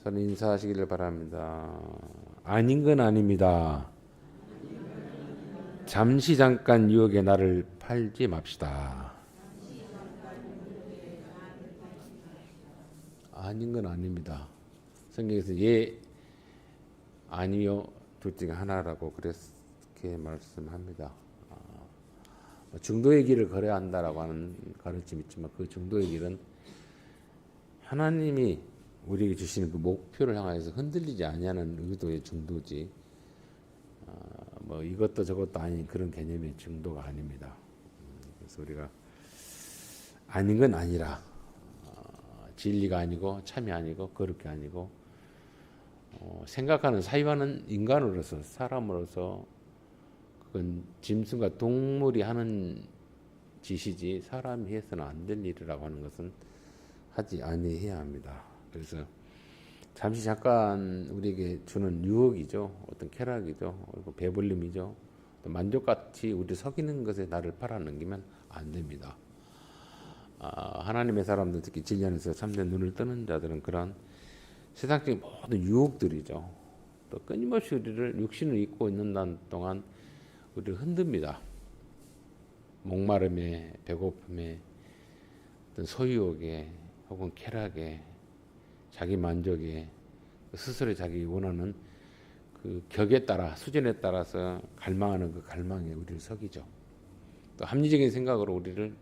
서로 인사하시기를 바랍니다. 아닌 건 아닙니다. 잠시 잠깐 유혹의 나를 팔지 맙시다. 아닌 건 아닙니다. 성경에서 예, 아니요 둘 중에 하나라고 그렇게 말씀합니다. 중도의 길을 걸어야 한다라고 하는 가르침이 있지만 그 중도의 길은 하나님이 우리에게 주시는 그 목표를 향해서 흔들리지 아니하는 의도의 중도지, 뭐 이것도 저것도 아닌 그런 개념의 중도가 아닙니다. 그래서 우리가 아닌 건 아니라, 진리가 아니고 참이 아니고 거룩이 아니고, 생각하는 사유하는 인간으로서 사람으로서 그건 짐승과 동물이 하는 짓이지 사람이 해서는 안 될 일이라고 하는 것은 하지 아니해야 합니다. 그래서 잠시 잠깐 우리에게 주는 유혹이죠, 어떤 쾌락이죠, 배불림이죠, 만족같이 우리 속이는 것에 나를 팔아넘기면 안 됩니다. 하나님의 사람들, 특히 진리 안에서 참된 눈을 뜨는 자들은 그런 세상적인 모든 유혹들이죠, 또 끊임없이 우리를 육신을 입고 있는 동안 우리를 흔듭니다. 목마름에, 배고픔에, 어떤 소유욕에, 혹은 쾌락에, 자기 만족에, 스스로 자기 원하는 그 격에 따라, 수준에 따라서 갈망하는 그 갈망에 우리를 속이죠. 또 합리적인 생각으로 우리를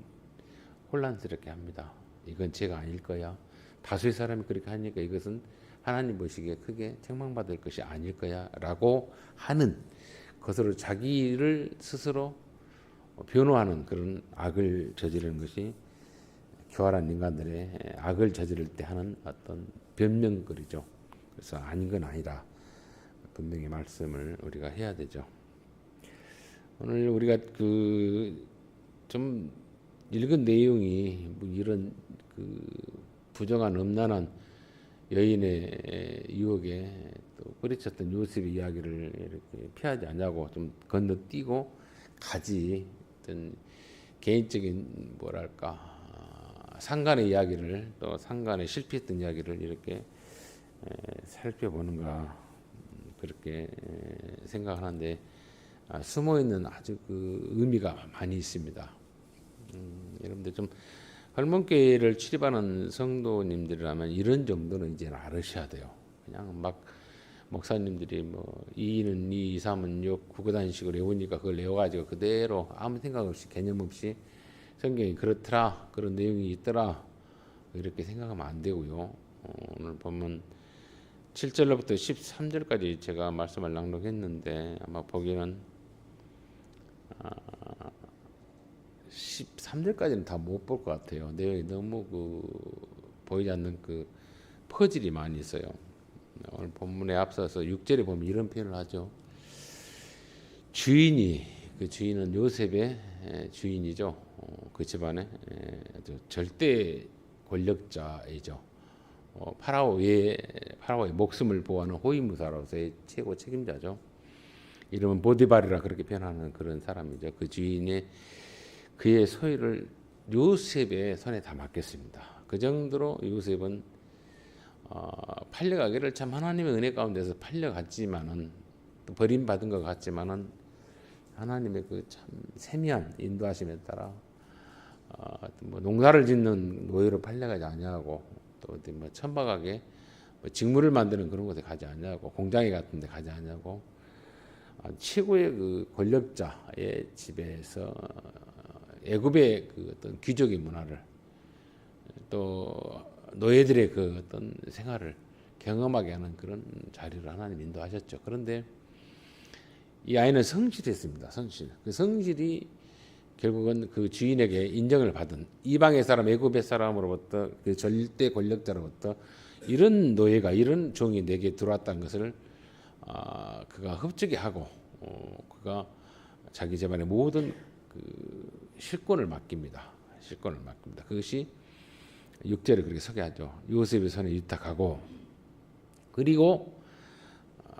혼란스럽게 합니다. 이건 제가 아닐 거야. 다수의 사람이 그렇게 하니까 이것은 하나님 보시기에 크게 책망받을 것이 아닐 거야 라고 하는 것으로 자기를 스스로 변호하는 그런 악을 저지르는 것이 교활한 인간들의 악을 저지를 때 하는 어떤 변명거리죠. 그래서 아닌 건 아니라 분명히 말씀을 우리가 해야 되죠. 오늘 우리가 좀 읽은 내용이 뭐 이런 부정한 음란한 여인의 유혹에 또 뿌리쳤던 요셉의 이야기를 이렇게 피하지 않냐고 좀 건너뛰고 가지, 어떤 개인적인 뭐랄까 상간의 이야기를, 또 상간에 실패했던 이야기를 이렇게 살펴보는가 그렇게 생각하는데, 숨어있는 아주 그 의미가 많이 있습니다. 여러분들 좀 할멈교회를 출입하는 성도님들이라면 이런 정도는 이제 알으셔야 돼요. 그냥 막 목사님들이 뭐 2는 2, 3은 6, 구구단식으로 외우니까 그걸 외워가지고 그대로 아무 생각 없이 개념 없이 성경이 그렇더라, 그런 내용이 있더라 이렇게 생각하면 안 되고요. 오늘 보면 7절로부터 13절까지 제가 말씀을 낭독했는데 아마 보기에는 13절까지는 다 못 볼 것 같아요. 내용이 너무 보이지 않는 그 퍼즐이 많이 있어요. 오늘 본문에 앞서서 6절에 보면 이런 표현을 하죠. 주인이, 그 주인은 요셉의 주인이죠. 그 집안의 아주 절대 권력자이죠. 파라오의 목숨을 보호하는 호위무사로서의 최고 책임자죠. 이름은 보디발이라 그렇게 표현하는 그런 사람이죠. 그 주인이 그의 소유를 요셉의 손에 다 맡겼습니다. 그 정도로 요셉은 팔려가기를 참 하나님의 은혜 가운데서 팔려갔지만은, 또 버림받은 것 같지만은 하나님의 그 참 세미한 인도하심에 따라 뭐 농사를 짓는 노예로 팔려가지 아니하고, 또 어디 뭐 천박하게 뭐 직무를 만드는 그런 곳에 가지 아니하고, 공장에 같은 데 가지 아니하고, 최고의 그 권력자의 집에서 애굽의 그 어떤 귀족의 문화를, 또 노예들의 그 어떤 생활을 경험하게 하는 그런 자리를 하나님 인도하셨죠. 그런데 이 아이는 성실했습니다. 성실. 그 성실이 결국은 그 주인에게 인정을 받은, 이방의 사람, 애굽의 사람으로부터, 그 절대 권력자로부터 이런 노예가, 이런 종이 내게 들어왔다는 것을 그가 흡족해 하고, 그가 자기 집안의 모든 그 실권을 맡깁니다. 실권을 맡깁니다. 그것이 6절에 그렇게 소개하죠. 요셉의 손에 위탁하고, 그리고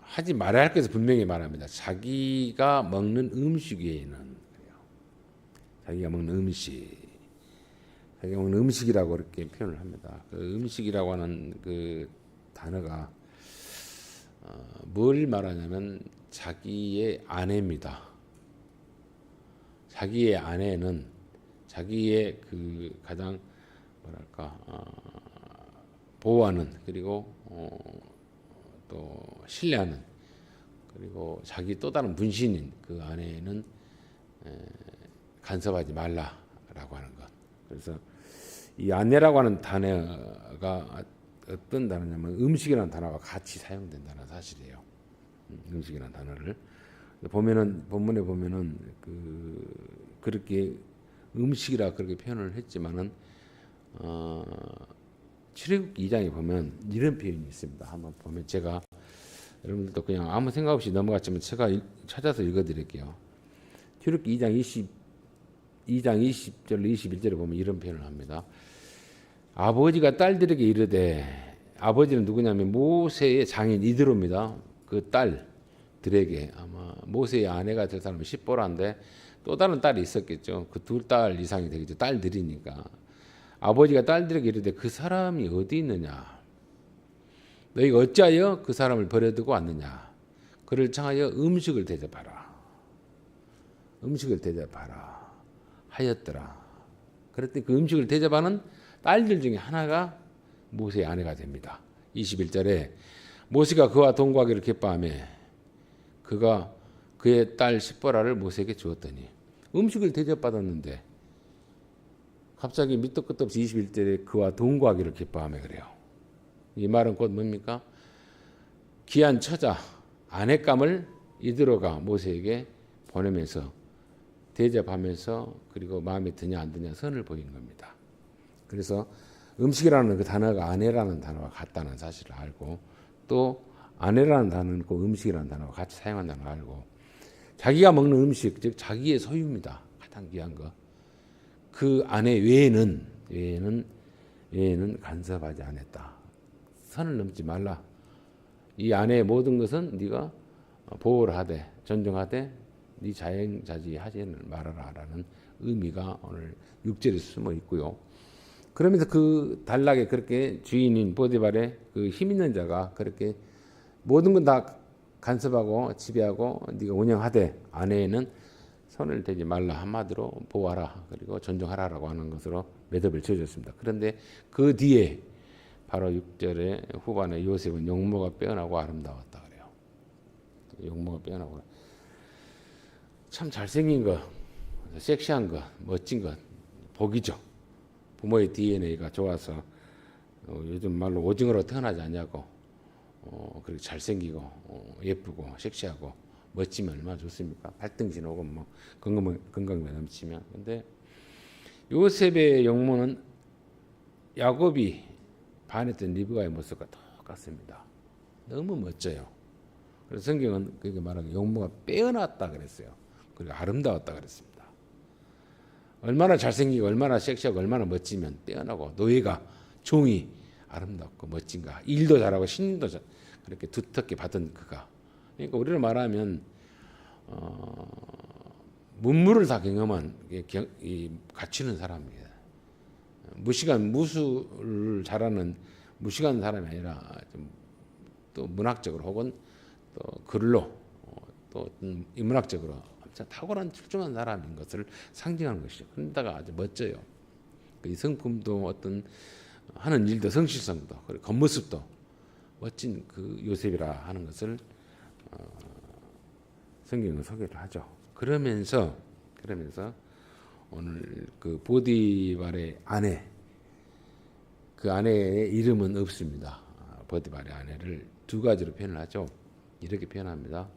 하지 말아야 할 것을 분명히 말합니다. 자기가 먹는 음식 외에는, 자기가 먹는 음식이라고 이렇게 표현을 합니다. 그 음식이라고 하는 그 단어가 뭘 말하냐면 자기의 아내입니다. 자기의 아내는 자기의 그 가장 뭐랄까 보호하는 그리고 또 신뢰하는 그리고 자기 또 다른 분신인 그 아내는 간섭하지 말라라고 하는 것. 그래서 이 아내라고 하는 단어가 어떤 단어냐면 음식이라는 단어가 같이 사용된다는 사실이에요. 음식이라는 단어를 보면은 본문에 보면은 그렇게 음식이라 그렇게 표현을 했지만은 출애굽기 2장에 보면 이런 표현이 있습니다. 한번 보면 제가 여러분들도 그냥 아무 생각 없이 넘어갔지만 제가 찾아서 읽어드릴게요. 출애굽기 2장 20절 21절에 보면 이런 표현을 합니다. 아버지가 딸들에게 이르되, 아버지는 누구냐면 모세의 장인 이드로입니다. 그 딸들에게, 아마 모세의 아내가 될 사람은 십보라인데 또 다른 딸이 있었겠죠. 그 두 딸 이상이 되겠죠. 딸들이니까. 아버지가 딸들에게 이르되 그 사람이 어디 있느냐? 너희가 어찌하여 그 사람을 버려두고 왔느냐? 그를 청하여 음식을 대접하라. 음식을 대접하라 하였더라. 그랬더니 그 음식을 대접하는 딸들 중에 하나가 모세의 아내가 됩니다. 21절에 모세가 그와 동거하기를 기뻐하며 그가 그의 딸 십보라를 모세에게 주었더니, 음식을 대접받았는데 갑자기 밑도 끝도 없이 21절에 그와 동거하기를 기뻐하며 그래요. 이 말은 곧 뭡니까? 귀한 처자 아내감을 이드로가 모세에게 보내면서 대접하면서 그리고 마음에 드냐 안 드냐 선을 보인 겁니다. 그래서 음식이라는 그 단어가 아내라는 단어와 같다는 사실을 알고, 또 아내라는 단어는 그 음식이라는 단어와 같이 사용한다는 걸 알고, 자기가 먹는 음식, 즉 자기의 소유입니다. 가장 귀한 거. 그 아내 외에는 간섭하지 않았다. 선을 넘지 말라. 이 아내의 모든 것은 네가 보호를 하되 존중하되 네 자연자지하지는 말아라라는 의미가 오늘 6절에 숨어 있고요. 그러면서 그 단락에 그렇게 주인인 보디발의 그 힘 있는 자가 그렇게 모든 건 다 간섭하고 지배하고 네가 운영하되 아내에는 손을 대지 말라, 한마디로 보호하라 그리고 존중하라라고 하는 것으로 매듭을 지어줬습니다. 그런데 그 뒤에 바로 6절의 후반에 요셉은 용모가 빼어나고 아름다웠다 그래요. 용모가 빼어나고 참 잘생긴 것, 섹시한 것, 멋진 것, 복이죠. 부모의 DNA가 좋아서 요즘 말로 오징어로 태어나지 않냐고 그렇게 잘생기고 예쁘고 섹시하고 멋지면 얼마나 좋습니까? 발등신 혹은 뭐 건강에 넘치면. 근데 요셉의 용모는 야곱이 반했던 리브가의 모습과 똑같습니다. 너무 멋져요. 그래서 성경은 그렇게 말하는 용모가 빼어났다 그랬어요. 그리고 아름다웠다 그랬습니다. 얼마나 잘생기고 얼마나 섹시하고 얼마나 멋지면 빼어나고 노예가 종이 아름답고 멋진가. 일도 잘하고 신도 그렇게 두텁게 받은 그가. 그러니까 우리로 말하면 문물을 다 경험한 갖추는 사람이에요. 무술을 잘하는 무식한 사람이 아니라 또 문학적으로 혹은 또 글로 또 인문학적으로 탁월한 출중한 사람인 것을 상징하는 것이죠. 그런데다가 아주 멋져요. 이 성품도 어떤 하는 일도 성실성도 그리고 겉모습도 멋진 그 요셉이라 하는 것을 성경은 소개를 하죠. 그러면서 오늘 그 보디발의 아내, 그 아내의 이름은 없습니다. 보디발의 아내를 두 가지로 표현을 하죠. 이렇게 표현합니다.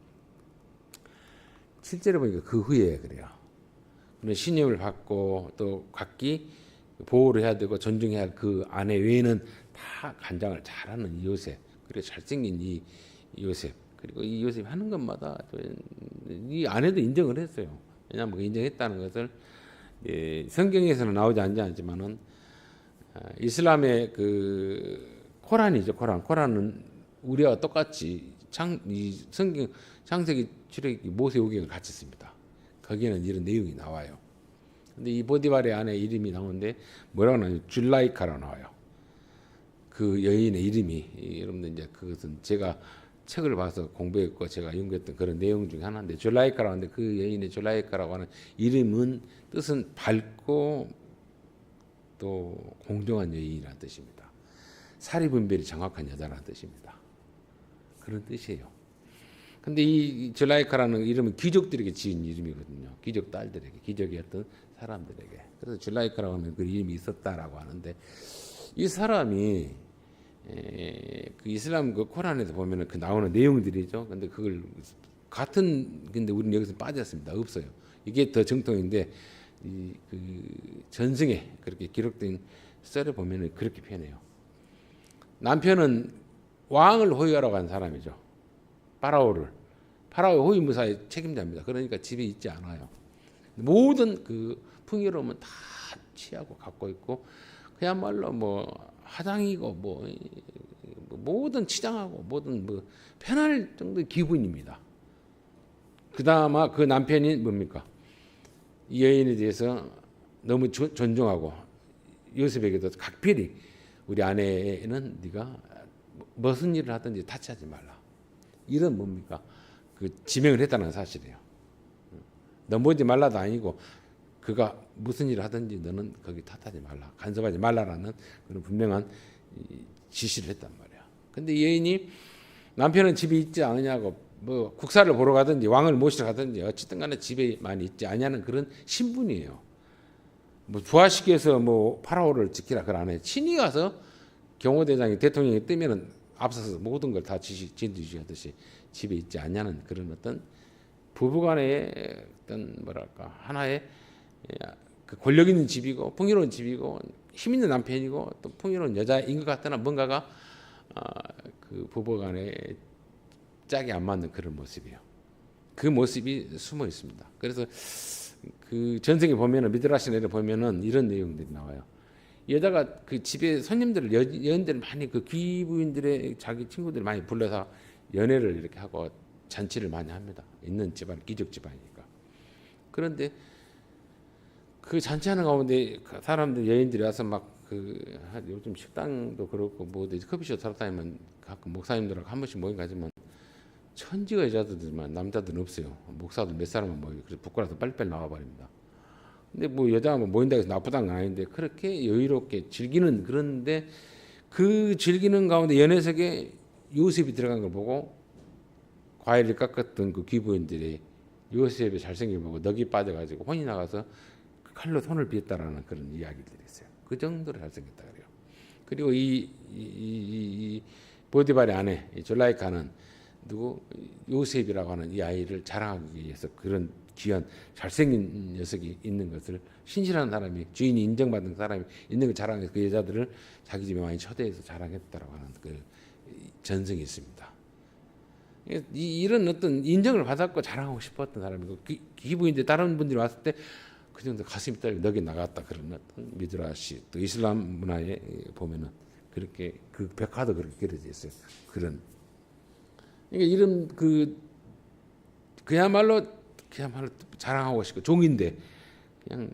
실제로 보니까 그 후에 그래요. 신임을 받고 또 각기 보호를 해야 되고 존중해야 할 그 아내 외에는 다 간장을 잘하는 이 요셉, 그리고 잘생긴 이 요셉, 그리고 이 요셉이 하는 것마다 이 아내도 인정을 했어요. 왜냐하면 그 인정했다는 것을 성경에서는 나오지 않지만은 이슬람의 그 코란이죠. 코란은 우리와 똑같이 이 성경 창세기, 출애굽기, 모세오경을 같이 씁니다. 거기에는 이런 내용이 나와요. 근데 이 보디발의 아내 이름이 나오는데 뭐라고 나와요? 줄라이카라고 나와요. 그 여인의 이름이 여러분들 이제 그것은 제가 책을 봐서 공부했고 제가 연구했던 그런 내용 중에 하나인데 줄라이카라고 하는데 그 여인의 줄라이카라고 하는 이름은 뜻은 밝고 또 공정한 여인이라는 뜻입니다. 사리 분별이 정확한 여자라는 뜻입니다. 그런 뜻이에요. 근데 이 줄라이카라는 이름은 귀족들에게 지은 이름이거든요. 귀족 딸들에게, 귀족이었던 사람들에게. 그래서 줄라이카라고 하면 그 이름이 있었다라고 하는데 이 사람이 그 이슬람 그 코란에서 보면은 그 나오는 내용들이죠. 근데 그걸 근데 우리는 여기서 빠졌습니다. 없어요. 이게 더 정통인데 그 전승에 그렇게 기록된 썰에 보면은 그렇게 표현해요. 남편은 왕을 호위하러 간 사람이죠. 파라오의 호위 무사의 책임자입니다. 그러니까 집에 있지 않아요. 모든 그 풍요로움은 다 취하고 갖고 있고 그야말로 뭐 하장이고 뭐 모든 치장하고 모든 뭐 편할 정도의 기분입니다. 그다음에 그 남편이 뭡니까? 이 여인에 대해서 너무 존중하고 요셉에게도 각별히 우리 아내는 네가 무슨 일을 하든지 타치하지 말라. 이런 뭡니까? 그 지명을 했다는 사실이에요. 넘보지 말라도 아니고 그가 무슨 일을 하든지 너는 거기 탓하지 말라. 간섭하지 말라라는 그런 분명한 지시를 했단 말이야. 근데 이 여인이 남편은 집에 있지 않느냐고 뭐 국사를 보러 가든지 왕을 모시러 가든지 어쨌든 간에 집에 많이 있지 않냐는 그런 신분이에요. 뭐 부하시켜서 뭐 파라오를 지키라 그걸 안 해. 친히 가서 경호대장이 대통령이 뜨면은 앞서서 모든 걸 다 지시하듯이 집에 있지 않냐는 그런 어떤 부부간의 어떤 뭐랄까 하나의 그 권력 있는 집이고 풍요로운 집이고 힘 있는 남편이고 또 풍요로운 여자인 것 같으나 뭔가가 그 부부간에 짝이 안 맞는 그런 모습이에요. 그 모습이 숨어 있습니다. 그래서 그 전생에 보면은 미드라시네를 보면은 이런 내용들이 나와요. 여자가 그 집에 손님들을 여인들을 많이 그 귀부인들의 자기 친구들 많이 불러서 연애를 이렇게 하고 잔치를 많이 합니다. 있는 집안 귀족 집안이니까. 그런데 그 잔치하는 가운데 사람들 여인들이 와서 막 그 요즘 식당도 그렇고 뭐 커피숍 살아다니면 가끔 목사님들하고 한 번씩 모임 가지만 천지가 여자들만 남자들은 없어요. 목사들 몇 사람만 모이고 그래서 부끄러워서 빨리빨리 나와버립니다. 근데 뭐 여자가 뭐 모인다고 해서 나쁘다는 건 아닌데 그렇게 여유롭게 즐기는 그런데 그 즐기는 가운데 연회석에 요셉이 들어간 걸 보고 과일을 깎았던 그 귀부인들이 요셉이 잘생긴 보고 넋이 빠져가지고 혼이 나가서 칼로 손을 비었다라는 그런 이야기들이 있어요. 그 정도로 잘생겼다 그래요. 그리고 이 보디발의 아내 줄라이카는 누구 요셉이라고 하는 이 아이를 자랑하기 위해서 그런 귀한 잘생긴 녀석이 있는 것을 신실한 사람이 주인이 인정받은 사람이 있는 걸 자랑해서 그 여자들을 자기 집에 많이 초대해서 자랑했다라고 하는 그 전승이 있습니다. 이런 어떤 인정을 받았고 자랑하고 싶었던 사람이고 기부인데 다른 분들이 왔을 때 그 정도 가슴이 떨려 넋이 나갔다 그런 어떤 미드라시 또 이슬람 문화에 보면은 그렇게 그 벽화도 그렇게 그려져 있어요. 그런 그러니까 이런 그야말로 자랑하고 싶고 종인데 그냥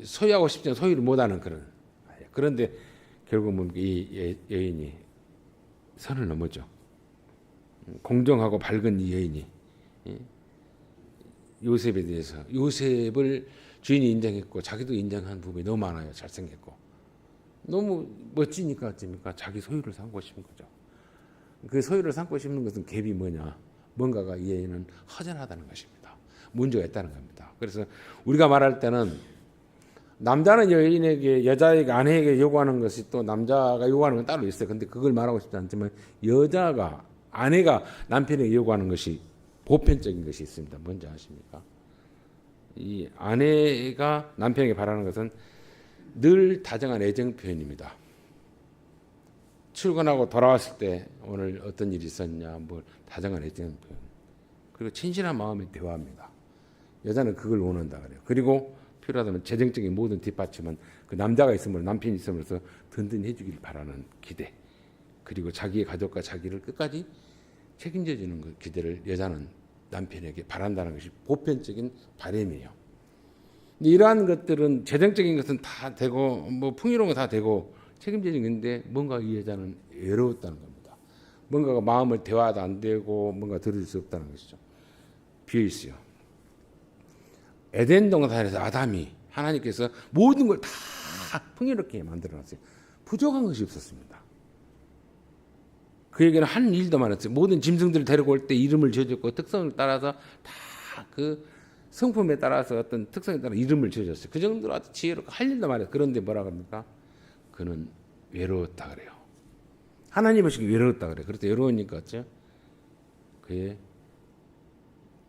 소유하고 싶지만 소유를 못하는 그런. 그런데 결국은 이 여인이 선을 넘었죠. 공정하고 밝은 이 여인이 요셉에 대해서 요셉을 주인이 인정했고 자기도 인정한 부분이 너무 많아요. 잘생겼고 너무 멋지니까 어찌니까 자기 소유를 삼고 싶은 거죠. 그 소유를 삼고 싶은 것은 갭이 뭐냐? 뭔가가 이 여인은 허전하다는 것입니다. 문제가 있다는 겁니다. 그래서 우리가 말할 때는 남자는 여인에게 여자에게 아내에게 요구하는 것이 또 남자가 요구하는 건 따로 있어요. 근데 그걸 말하고 싶지 않지만 여자가 아내가 남편에게 요구하는 것이 보편적인 것이 있습니다. 뭔지 아십니까? 이 아내가 남편에게 바라는 것은 늘 다정한 애정 표현입니다. 출근하고 돌아왔을 때 오늘 어떤 일이 있었냐, 뭐 다정한 애정 표현. 그리고 친실한 마음의 대화입니다. 여자는 그걸 원한다 그래요. 그리고 필요하다면 재정적인 모든 뒷받침은 그 남자가 있으므로 남편이 있음으로써 든든히 해주기를 바라는 기대. 그리고 자기의 가족과 자기를 끝까지 책임져주는 그 기대를 여자는 남편에게 바란다는 것이 보편적인 바람이에요. 이러한 것들은 재정적인 것은 다 되고 뭐 풍요로운 거 다 되고 책임지는 건데 뭔가 이 여자는 외로웠다는 겁니다. 뭔가가 마음을 대화도 안 되고 뭔가 들을 수 없다는 것이죠. 비어 있어요. 에덴 동산에서 아담이 하나님께서 모든 걸 다 풍요롭게 만들어놨어요. 부족한 것이 없었습니다. 그에게는 한 일도 많았어요. 모든 짐승들을 데리고 올 때 이름을 지어줬고 특성을 따라서 다 그 성품에 따라서 어떤 특성에 따라 이름을 지어줬어요. 그 정도로 아주 지혜롭고 할 일도 많아요. 그런데 뭐라 그럽니까? 그는 외로웠다 그래요. 하나님 없이 외로웠다 그래요. 그래서 외로우니까 어쩌? 그의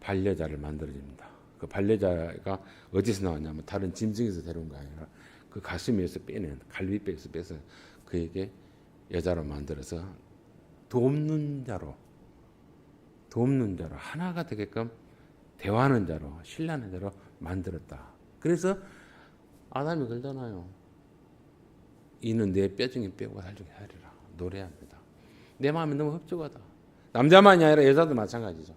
반려자를 만들어줍니다. 그 반려자가 어디서 나왔냐면 다른 짐승에서 데려온 게 아니라 그 가슴에서 빼낸 갈비뼈에서 빼서 그에게 여자로 만들어서 돕는 자로 하나가 되게끔 대화하는 자로 신뢰하는 자로 만들었다. 그래서 아담이 그러잖아요. 이는 내 뼈 중에 뼈고 살 중에 살이라 노래합니다. 내 마음이 너무 흡족하다. 남자만이 아니라 여자도 마찬가지죠.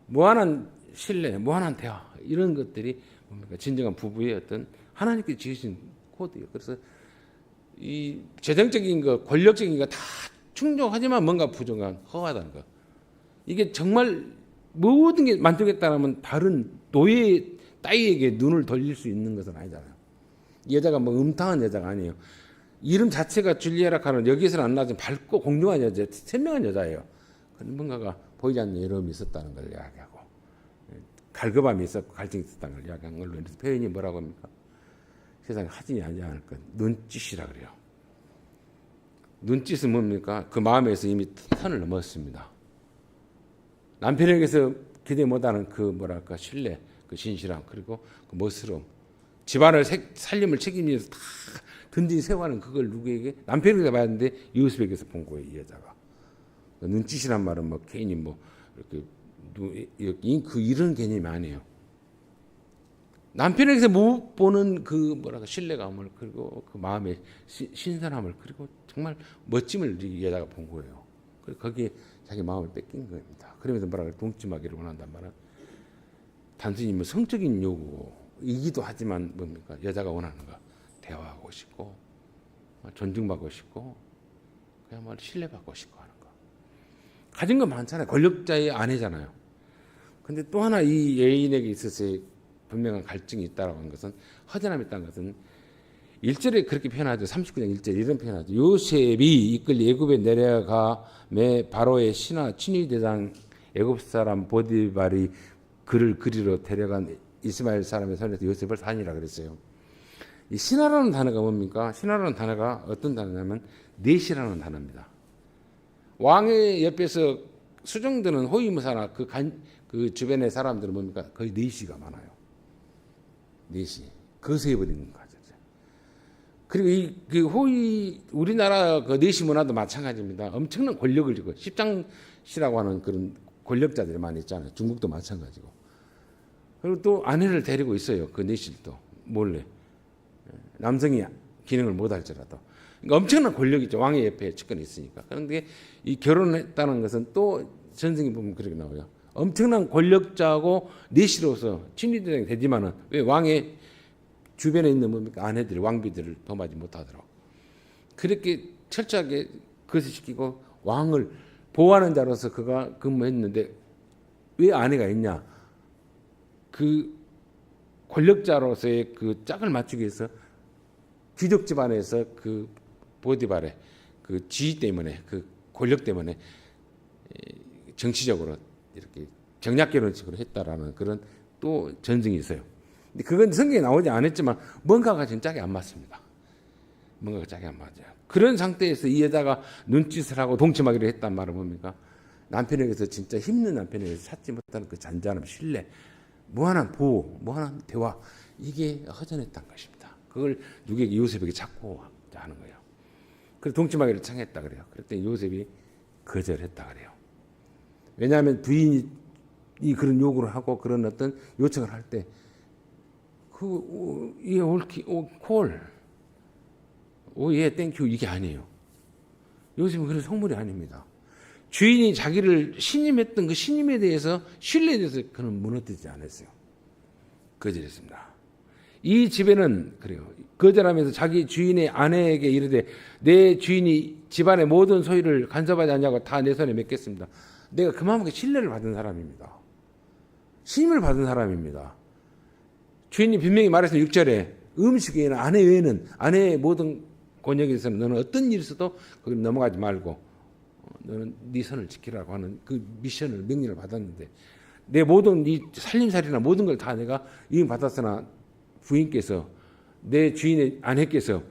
무한한 신뢰, 무한한 대화 이런 것들이 뭡니까? 진정한 부부의 어떤 하나님께 지으신 코드예요. 그래서 이 재정적인 거, 권력적인 거 다 충족하지만 뭔가 부족한 허하다는 거. 이게 정말 모든 게 만족했다면 다른 노예 따위에게 눈을 돌릴 수 있는 것은 아니잖아요. 이 여자가 뭐 음탕한 여자가 아니에요. 이름 자체가 줄리에라 카는 여기서는 안 나지만 밝고 공정한 여자, 선명한 여자예요. 그런 뭔가가 보이지 않는 외로움이 있었다는 걸 이야기하고 갈급함이 있었고 갈증이 있었다는 걸 이야기한 걸로 그래서 표현이 뭐라고 합니까? 세상에 하진이 하지 않을 것 눈짓이라 그래요. 눈짓은 뭡니까? 그 마음에서 이미 선을 넘었습니다. 남편에게서 기대 못하는 그 뭐랄까 신뢰, 그 진실함 그리고 그 멋스러움, 집안을 살림을 책임지면서 다 든든히 세워가는 그걸 누구에게? 남편에게 받았는데 요셉에게서 본 거예요. 이 여자가. 눈짓이란 말은 뭐 괜히 뭐 이렇게 그 이런 개념이 아니에요. 남편에게서 못 보는 그 뭐랄까 신뢰감을 그리고 그 마음의 신선함을 그리고 정말 멋짐을 이 여자가 본 거예요. 그래서 거기에 자기 마음을 뺏긴 겁니다. 그러면서 뭐랄까 동침하기를 원한단 말은 단순히 뭐 성적인 요구이기도 하지만 뭡니까? 여자가 원하는 거 대화하고 싶고 존중받고 싶고 그야말로 신뢰받고 싶고 하는 거. 가진 거 많잖아요. 권력자의 아내잖아요. 근데 또 하나 이 여인에게 있어서의 분명한 갈증이 있다고 하는 것은 허전함이 있다는 것은 1절에 그렇게 표현하죠. 39장 1절 이런 표현하죠. 요셉이 이끌 애굽에 내려가매 바로의 신하 친위대장 애굽 사람 보디발이 그를 그리로 데려간 이스마엘 사람의 손에서 요셉을 산이라 그랬어요. 이 신하라는 단어가 뭡니까? 신하라는 단어가 어떤 단어냐면 넷이라는 단어입니다. 왕의 옆에서 수종드는 호위무사나 그 주변의 사람들은 뭡니까? 거의 넷이가 많아요. 넷이 거세해버리는 거죠. 그리고 그 우리나라 그 넷이 문화도 마찬가지입니다. 엄청난 권력을 쥐고 십장시라고 하는 그런 권력자들이 많이 있잖아요. 중국도 마찬가지고. 그리고 또 아내를 데리고 있어요. 그 넷일도 몰래 남성이 기능을 못할지라도. 그러니까 엄청난 권력이죠. 왕의 옆에 측근이 있으니까. 그런데 이 결혼했다는 것은 또 전승이 보면 그렇게 나와요. 엄청난 권력자고 넷이로서 친위대장이 되지만은 왜 왕의 주변에 있는 뭡니까 아내들이 왕비들을 도마지 못하더라고. 그렇게 철저하게 그것을 시키고 왕을 보호하는 자로서 그가 근무했는데 왜 아내가 있냐? 그 권력자로서의 그 짝을 맞추기 위해서 귀족 집안에서 그 보디발의 그 지위 때문에 그 권력 때문에 정치적으로 이렇게 정략 결혼식으로 했다라는 그런 또 전증이 있어요. 근데 그건 성경에 나오지 않았지만 뭔가가 지금 짝이 안 맞습니다. 뭔가가 짝이 안 맞아요. 그런 상태에서 이 여자가 눈짓을 하고 동침하기로 했단 말은 뭡니까? 남편에게서 진짜 힘든 남편에게서 찾지 못하는 그 잔잔함, 신뢰, 무한한 보호, 무한한 대화 이게 허전했던 것입니다. 그걸 누구에게 요셉에게 찾고 하는 거예요. 그래서 동침하기를 청했다 그래요. 그랬더니 요셉이 거절했다 그래요. 왜냐하면 부인이 그런 요구를 하고 그런 어떤 요청을 할 때 예, 콜, 예, 땡큐 이게 아니에요. 요즘은 그런 성물이 아닙니다. 주인이 자기를 신임했던 그 신임에 대해서 신뢰에 대해서 그는 무너뜨리지 않았어요. 거절했습니다. 이 집에는 그래요. 거절하면서 자기 주인의 아내에게 이르되 내 주인이 집안의 모든 소유를 간섭하지 않냐고 다 내 손에 맡겼습니다. 내가 그만큼 신뢰를 받은 사람입니다. 신임을 받은 사람입니다. 주인이 분명히 말했어요. 6절에 음식 외에는 아내 외에는 아내의 모든 권역에 있어서는 너는 어떤 일이 있어도 거기 넘어가지 말고 너는 네 선을 지키라고 하는 그 미션을 명령을 받았는데 내 모든 이 살림살이나 모든 걸 다 내가 이임받았으나 부인께서 내 주인의 아내께서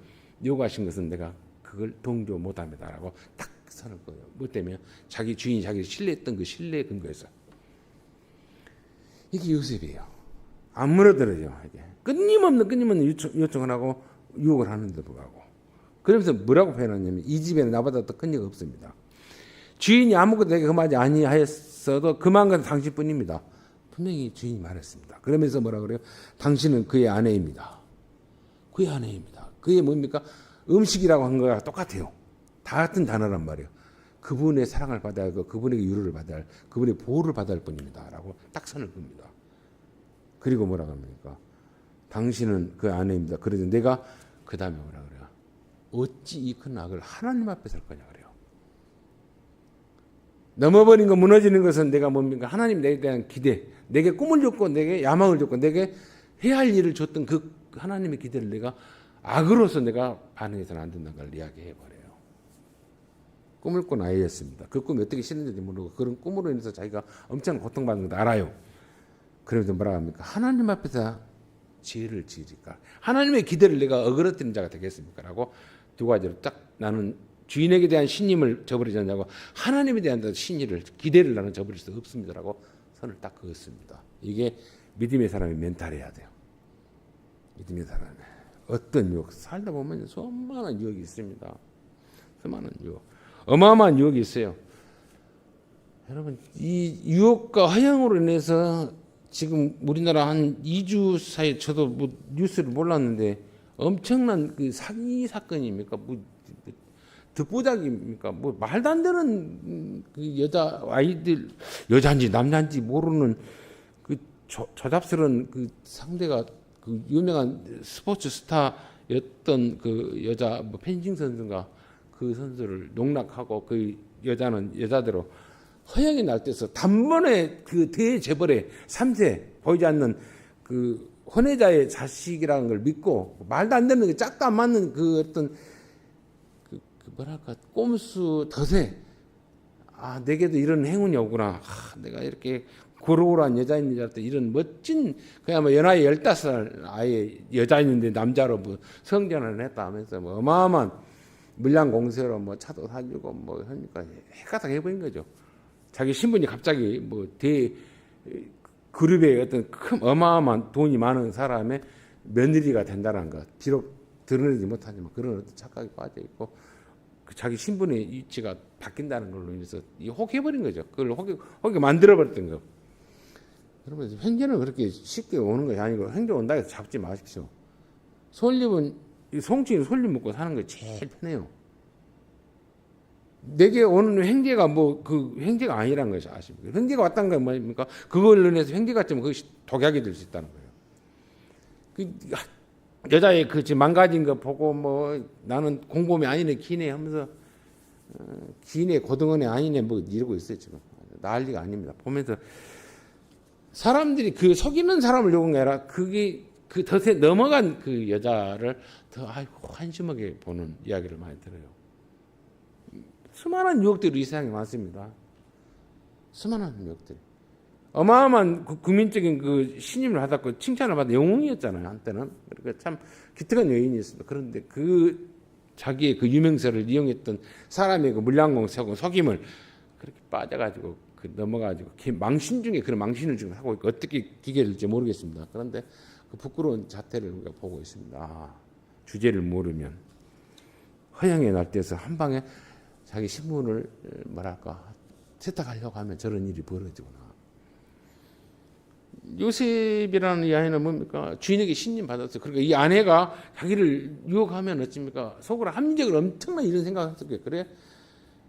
요구하신 것은 내가 그걸 동조 못합니다라고 딱 선을 거예요. 뭐 때문에 자기 주인이 자기를 신뢰했던 그 신뢰의 근거에서 이게 요셉이에요. 안 물어들어요. 이게 끊임없는 요청을 하고 유혹을 하는데도 불구하고 그러면서 뭐라고 표현하냐면 이 집에는 나보다 더 큰 이가 없습니다. 주인이 아무것도 내게 금하지 아니하였어도 금한 것은 당신뿐입니다. 분명히 주인이 말했습니다. 그러면서 뭐라 그래요? 당신은 그의 아내입니다. 그의 아내입니다. 그의 뭡니까? 음식이라고 한 거랑 똑같아요. 다 같은 단어란 말이에요. 그분의 사랑을 받아야 하고 그분에게 유로를 받아야 할 그분의 보호를 받아야 할 뿐입니다. 라고 딱 선을 긋습니다. 그리고 뭐라고 합니까? 당신은 그 아내입니다. 그래서 내가 그 다음에 뭐라 그래요? 어찌 이 큰 악을 하나님 앞에 살 거냐 그래요. 넘어버린 거 무너지는 것은 내가 뭡니까? 하나님 내게 대한 기대, 내게 꿈을 줬고 내게 야망을 줬고 내게 해야 할 일을 줬던 그 하나님의 기대를 내가 악으로서 내가 반응해서는 안 된다는 걸 이야기해 버려요. 꿈을 꾼 아이였습니다. 그 꿈이 어떻게 실현될지 모르고 그런 꿈으로 인해서 자기가 엄청난 고통받는 걸 알아요. 그러면서 뭐라 합니까? 하나님 앞에서 죄를 지으니까 하나님의 기대를 내가 어그러뜨리는 자가 되겠습니까? 라고 두 가지로 딱 나는 주인에게 대한 신임을 저버리지 않냐고 하나님에 대한 신의를 기대를 나는 저버릴 수 없습니다라고 선을 딱 그었습니다. 이게 믿음의 사람이 멘탈해야 돼요. 믿음의 사람이 어떤 유혹 살다 보면 수많은 유혹이 있습니다. 수많은 유혹 어마어마한 유혹이 있어요. 여러분 이 유혹과 허영으로 인해서 지금 우리나라 한 2주 사이에 저도 뭐 뉴스를 몰랐는데 엄청난 그 사기 사건입니까? 뭐 듣보잡입니까? 뭐 말도 안 되는 그 여자 아이들 여자인지 남자인지 모르는 그 조잡스러운 그 상대가 그 유명한 스포츠 스타였던 그 여자 뭐 펜싱 선수인가 그 선수를 농락하고 그 여자는 여자대로 허영이 날 때서 단번에 그 대재벌의 3세 보이지 않는 그 혼외자의 자식이라는 걸 믿고 말도 안 되는 게 짝도 안 맞는 그 어떤 그 뭐랄까 꼼수 덫에 아 내게도 이런 행운이 오구나. 내가 이렇게 고루고루한 여자인 줄 알았더니 이런 멋진 그야말로 연하의 15살 아예 여자인데 남자로 뭐 성전을 했다 하면서 뭐 어마어마한 물량 공세로 뭐 차도 사주고 뭐 하니까 해가닥 해버린 거죠. 자기 신분이 갑자기 뭐 대 그룹의 어떤 큰 어마어마한 돈이 많은 사람의 며느리가 된다는 것. 비록 드러내지 못하지만 그런 어떤 착각이 빠져 있고 그 자기 신분의 위치가 바뀐다는 걸로 인해서 혹해버린 거죠. 그걸 혹게 만들어버렸던 거. 여러분 횡재는 그렇게 쉽게 오는 것이 아니고 횡재 온다 해서 잡지 마십시오. 솔잎은 송충이 솔잎 먹고 사는 게 제일 편해요. 내게 오는 횡재가 뭐 그 횡재가 아니라는 것이 아십니까? 횡재가 왔다는 건 뭐입니까? 그걸로 인해서 횡재가 쯤 그것이 독약이 될 수 있다는 거예요. 그 여자의 그 지금 망가진 거 보고 뭐 나는 공범이 아니네 기네 하면서 기네 고등어네 아니네 뭐 이러고 있어요 지금. 난리가 아닙니다. 보면서 사람들이 그 속이는 사람을 요구한 게 아니라 그게 그 덫에 넘어간 그 여자를 더 아이고 한심하게 보는 이야기를 많이 들어요. 수많은 유혹들이 이 세상에 많습니다. 수많은 유혹들. 어마어마한 국민적인 그 신임을 받았고 칭찬을 받은 영웅이었잖아요 한때는. 그러니까 참 기특한 여인이었습니다. 그런데 그 자기의 그 유명세를 이용했던 사람의 그 물량공세하고 속임을 그렇게 빠져가지고 그 넘어가지고 망신 중에 그런 망신을 지금 하고 있고 어떻게 기계될지 모르겠습니다. 그런데 그 부끄러운 자태를 우리가 보고 있습니다. 주제를 모르면 허영의 날때에서 한 방에 자기 신분을 뭐랄까 세탁하려고 하면 저런 일이 벌어지구나. 요셉이라는 이 아이는 뭡니까? 주인에게 신임 받았어요. 그러니까 이 아내가 자기를 유혹하면 어찌입니까? 속으로 합리적으로 엄청난 이런 생각을 했을 거예요. 그래?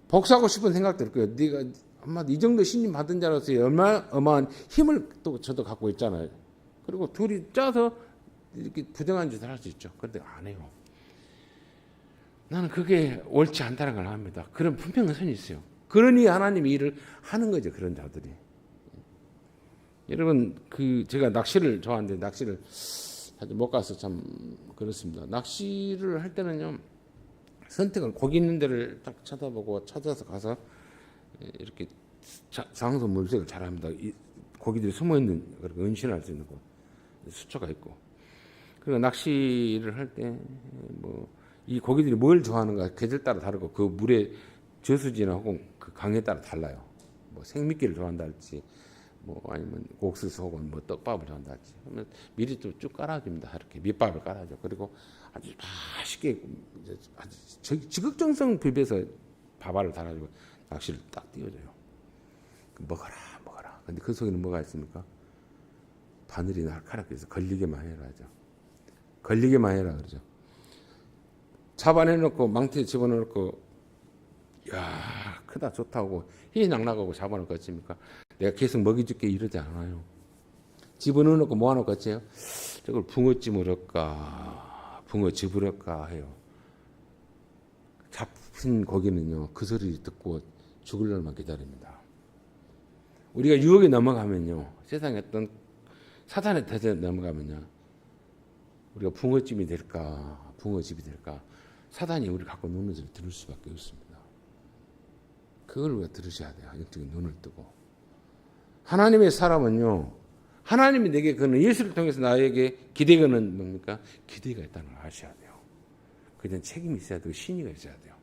복수하고 싶은 생각 들 거예요. 네가 아마 이 정도 신임 받은 자로서 어마어마한 힘을 또 저도 갖고 있잖아요. 그리고 둘이 짜서 이렇게 부정한 짓을 할 수 있죠. 그런데 안 해요. 나는 그게 옳지 않다는 걸 압니다. 그런 분명한 선이 있어요. 그러니 하나님이 일을 하는 거죠. 그런 자들이. 여러분 제가 낚시를 좋아하는데 낚시를 아직 못 가서 참 그렇습니다. 낚시를 할 때는요. 선택을 고기 있는 데를 딱 쳐다보고 찾아서 가서 이렇게 상소 물색을 잘합니다. 고기들이 숨어있는 은신할 수 있는 곳 수초가 있고 그리고 낚시를 할 때 뭐 이 고기들이 뭘 좋아하는가 계절 따라 다르고 그 물의 저수지나 그 강에 따라 달라요. 뭐 생미끼를 좋아한다 할지 뭐 아니면 옥수수 혹은 뭐 떡밥을 좋아한다 할지 그러면 미리 좀 쭉 깔아줍니다. 이렇게 밑밥을 깔아줘. 그리고 아주 맛있게 아주 지극정성 비벼서 밥알을 달아주고 낚시를 딱 띄워줘요. 먹어라. 근데 그 속에는 뭐가 있습니까? 바늘이 날카롭게 해서 걸리게만 해라 하죠. 걸리게만 해라 그러죠. 잡아내놓고 망태에 집어넣고 야 크다 좋다고 희낙낙하고 잡아놓고 어찌입니까? 내가 계속 먹이줄게 이러지 않아요. 집어넣어놓고 모아놓고 어째요? 저걸 붕어찜으로까 붕어즙으로까 해요. 잡힌 고기는요 그 소리 듣고 죽을 날만 기다립니다. 우리가 유혹에 넘어가면요 세상에 어떤 사탄의 태세에 넘어가면요 우리가 붕어찜이 될까 붕어즙이 될까 사단이 우리 갖고 노는 소리 들을 수밖에 없습니다. 그걸 우리가 들으셔야 돼요. 영적인 눈을 뜨고. 하나님의 사람은요 하나님이 내게 그는 예수를 통해서 나에게 기대가는 뭡니까? 기대가 있다는 걸 아셔야 돼요. 그에 대한 책임이 있어야 되고 신의가 있어야 돼요.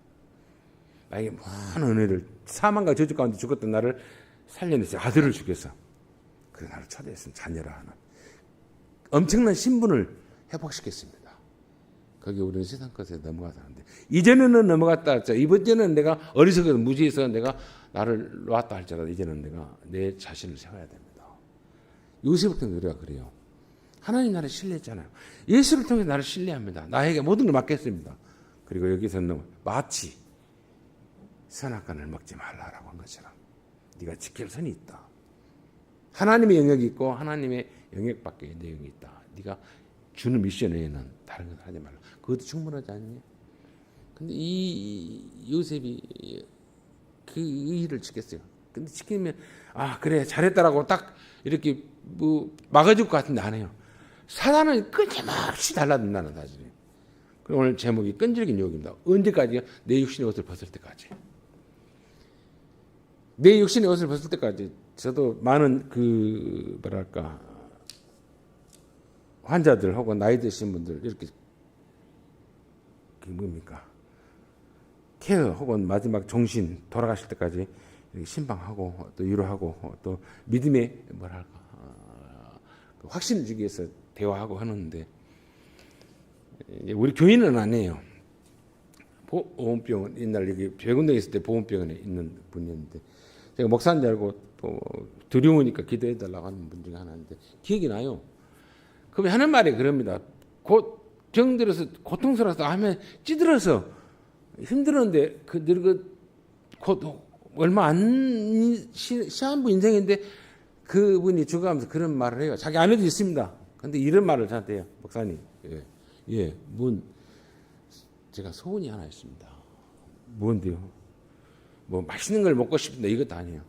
나에게 많은 은혜를 사망과 저주 가운데 죽었던 나를 살려내서 아들을 죽여서 그래 나를 초대했으면 자녀라 하는 엄청난 신분을 회복시켰습니다. 거기 우리는 세상 것에 넘어가서 하는데 이전에는 넘어갔다 할자 이번에는 내가 어리석어서 무지해서 내가 나를 놓았다 할지라도 이제는 내가 내 자신을 세워야 됩니다. 요셉부터 우리가 그래요. 하나님 나를 신뢰했잖아요. 예수를 통해 나를 신뢰합니다. 나에게 모든 걸 맡겼습니다. 그리고 여기서는 마치 선악과를 먹지 말라라고 한 것처럼 네가 지킬 선이 있다. 하나님의 영역이 있고 하나님의 영역밖에 내용이 있다. 네가 주는 미션 외에는 다른 건 하지 말라. 그것도 충분하지 않니? 근데 이 요셉이 그 의의를 지켰어요. 근데 지키면 그래 잘했다라고 딱 이렇게 뭐 막아줄 것 같은데 안 해요. 사단은 끊임없이 달라든다는 사실이에요. 그럼 오늘 제목이 끈질긴 유혹입니다. 언제까지요? 내 육신의 옷을 벗을 때까지. 내 육신의 옷을 벗을 때까지. 저도 많은 환자들 혹은 나이 드신 분들 이렇게 케어 혹은 마지막 종신 돌아가실 때까지 신방하고 또 위로하고 또 믿음의 확신을 주기 위해서 대화하고 하는데 우리 교인은 안 해요. 보험병원 옛날 여기 백운동에 있을 때 보험병원에 있는 분이었는데 제가 목사인 줄 알고 두려우니까 기도해달라고 하는 분 중에 하나인데 기억이 나요. 그럼 하는 말이 그럽니다. 곧 병들어서 고통스러워서 하면 찌들어서 힘들었는데 곧 얼마 안 시한부 인생인데 그분이 죽어가면서 그런 말을 해요. 자기 아내도 있습니다. 근데 이런 말을 저한테 해요. 목사님, 제가 소원이 하나 있습니다. 뭔데요? 뭐 맛있는 걸 먹고 싶은데 이것도 아니에요.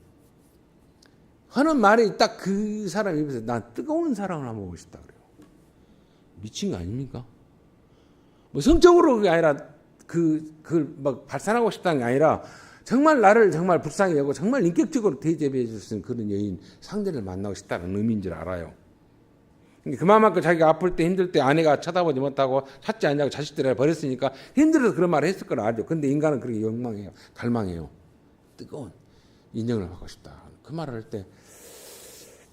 하는 말이 딱 그 사람 입에서 난 뜨거운 사랑을 한번 보고 싶다 그래요. 미친 거 아닙니까? 뭐 성적으로 그게 아니라 그걸 막 발산하고 싶다는 게 아니라 정말 나를 정말 불쌍히 여고 정말 인격적으로 대접해 줄 수 있는 그런 여인 상대를 만나고 싶다는 의미인 줄 알아요. 그만큼 자기가 아플 때 힘들 때 아내가 쳐다보지 못하고 찾지 않냐고 자식들을 버렸으니까 힘들어서 그런 말을 했을 걸 알죠. 근데 인간은 그렇게 욕망해요. 갈망해요. 뜨거운 인정을 받고 싶다. 그 말을 할 때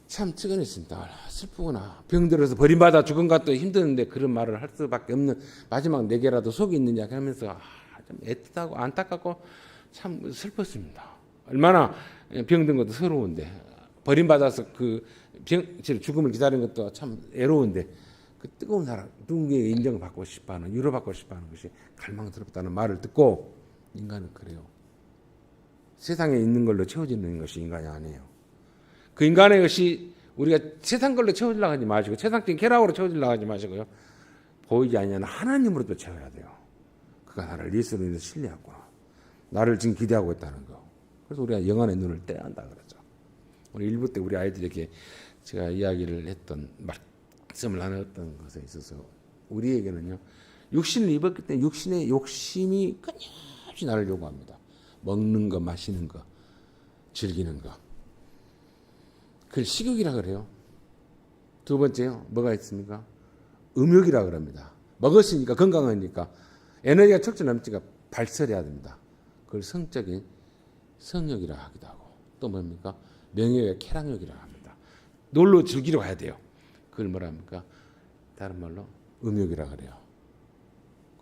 참 찌그러졌습니다. 슬프구나. 병들어서 버림받아 죽은 것도 힘드는데 그런 말을 할 수밖에 없는 마지막 내게라도 속이 있느냐 하면서 좀 애틋하고 안타깝고 참 슬펐습니다. 얼마나 병든 것도 서러운데 버림받아서 그 죽음을 기다리는 것도 참 애로운데 그 뜨거운 사랑, 누군가의 인정을 받고 싶어하는, 위로받고 싶어하는 것이 갈망스럽다는 말을 듣고 인간은 그래요. 세상에 있는 걸로 채워지는 것이 인간이 아니에요. 그 인간의 것이 우리가 세상 걸로 채워주려고 하지 마시고 세상적인 쾌락으로 채워주려고 하지 마시고요. 보이지 않는 하나님으로도 채워야 돼요. 그가 나를 예수로 인해서 신뢰하구나. 나를 지금 기대하고 있다는 거. 그래서 우리가 영안의 눈을 떼야 한다 그러죠. 오늘 1부 때 우리 아이들에게 제가 이야기를 했던 말씀을 나눴던 것에 있어서 우리에게는요. 육신을 입었기 때문에 육신의 욕심이 끊임없이 나를 요구합니다. 먹는 거, 마시는 거, 즐기는 거. 그걸 식욕이라 그래요. 두 번째요. 뭐가 있습니까? 음욕이라 그럽니다. 먹었으니까 건강하니까 에너지가 척추 넘치니까 발설해야 됩니다. 그걸 성적인 성욕이라 하기도 하고 또 뭡니까? 명예의 쾌락욕이라 합니다. 놀러 즐기러 가야 돼요. 그걸 뭐라 합니까? 다른 말로 음욕이라 그래요.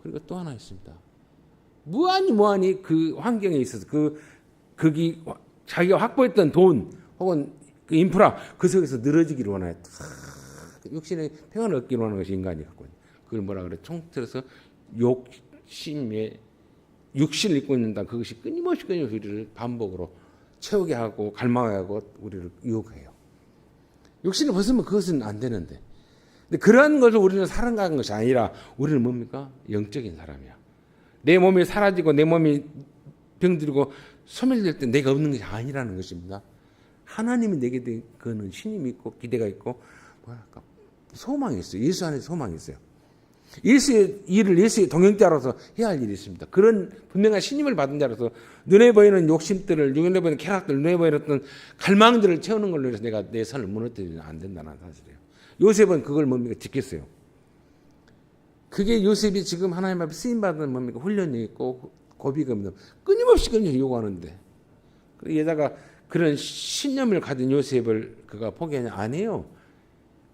그리고 또 하나 있습니다. 무한히 그 환경에 있어서 거기 자기가 확보했던 돈 혹은 그 인프라 그 속에서 늘어지기를 원해요. 육신의 평안을 얻기를 원하는 것이 인간이 갖고 있는. 그걸 뭐라 그래? 총틀어서 욕심에 육신을 입고 있는다. 그것이 끊임없이 우리를 반복으로 채우게 하고 갈망하게 하고 우리를 유혹해요. 육신을 벗으면 그것은 안 되는데. 근데 그러한 것을 우리는 살아가는 것이 아니라 우리는 뭡니까? 영적인 사람이야. 내 몸이 사라지고 내 몸이 병들고 소멸될 때 내가 없는 것이 아니라는 것입니다. 하나님이 내게 그거는 신임이 있고 기대가 있고 뭐랄까 소망이 있어요. 예수 안에 소망이 있어요. 예수의 일을 예수의 동행자로서 해야 할 일이 있습니다. 그런 분명한 신임을 받은 자로서 눈에 보이는 욕심들을, 눈에 보이는 쾌락들, 눈에 보이는 어떤 갈망들을 채우는 걸로 해서 내가 내 선을 무너뜨리면 안 된다는 사실이에요. 요셉은 그걸 뭡니까? 지켰어요. 그게 요셉이 지금 하나님 앞에 쓰임받은 뭡니까? 훈련이 있고 고비가 끊임없이 요구하는데 여자가 그런 신념을 가진 요셉을 그가 포기하냐? 아니에요.